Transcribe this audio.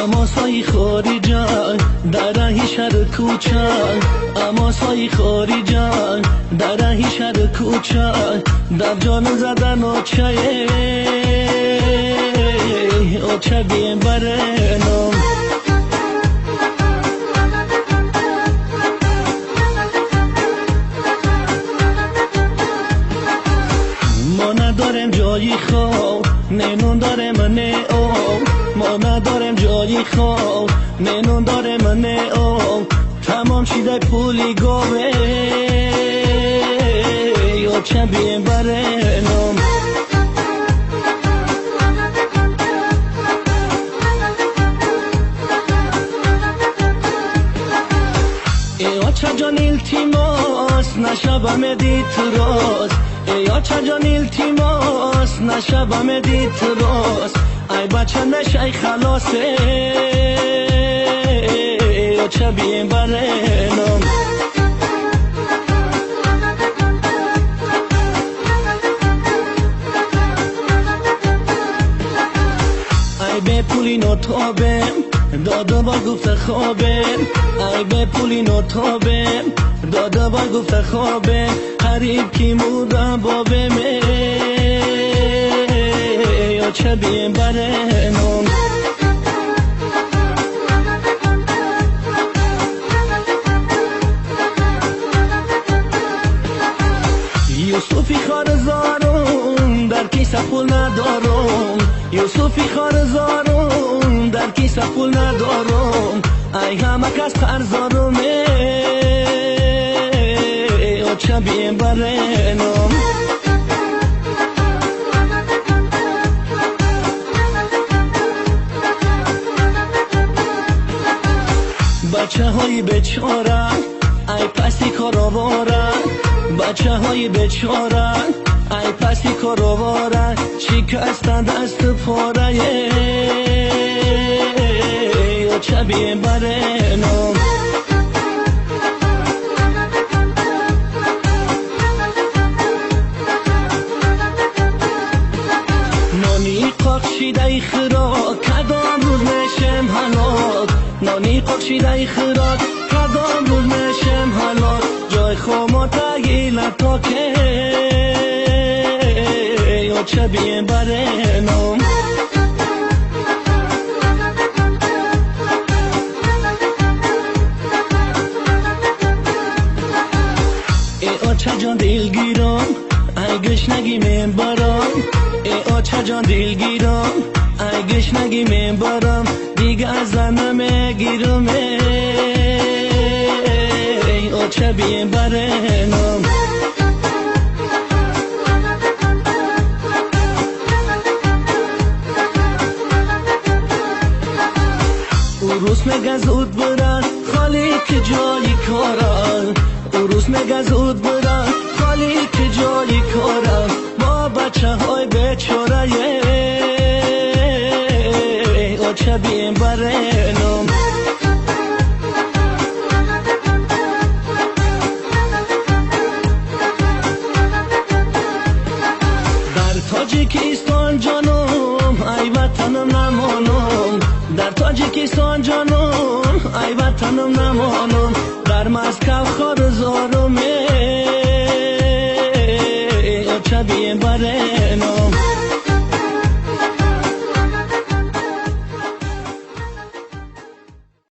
اما سای خوری جان در راه شهر کوچه، اما سای خوری جان در راه شهر کوچه، در جان زدن اوچه بیم برنم. ما نداریم جایی خواب ننون داریم نه او، ما نداریم جایی خواب ننون داریم نه او، تمام شده پولی گاوه یا چه بیم برنم. چه جان التماس نشبم دیت راست، یا چه جان التماس نشبم دیت راست، ای بچه نشی خلاصه یا چه بیم برنم. ای به پولی نتابم داده با گفت خوابم، ای به پولی نتابم داده با گفت خوابم، قریب کی مورم بابم یا چه بیم برنم. یوسفی خارزارم در کیسه پول ندارم، یوسفی خارزارم در کیسه پول ندارم، ای همه کس قرضارم یا چه بیم برنم. بچه های بیچاره ای پسی کارواره، بچه های بیچاره ای پسی کارواره، شکستن دست پاره یا چه بیم برنم. نانی قاقشیده خرا کدام روز نشم حلاک، نانی قاقشیده خرا کدام روز نشم حلاک، جای خوما تگیل تا که یا چه بیم برنم. ای چه جان دلگیرم ای گشنگی من برام، ای چه جان دلگیرم ای گشنگی من برام، دیگه از زنم گیرم ای چه بیم برنم. روز میگه زود برن خالی که جایی کارن، روز میگه زود برن خالی که جایی کارن، ما بچه های بیچاره یا چه بیم برنم. در تاجیکستان جانم ای وطنم نمانم، در تاجیکستان جانم ای وطنم نمانم، در مسکو خارزارم یا چه بیم برنم.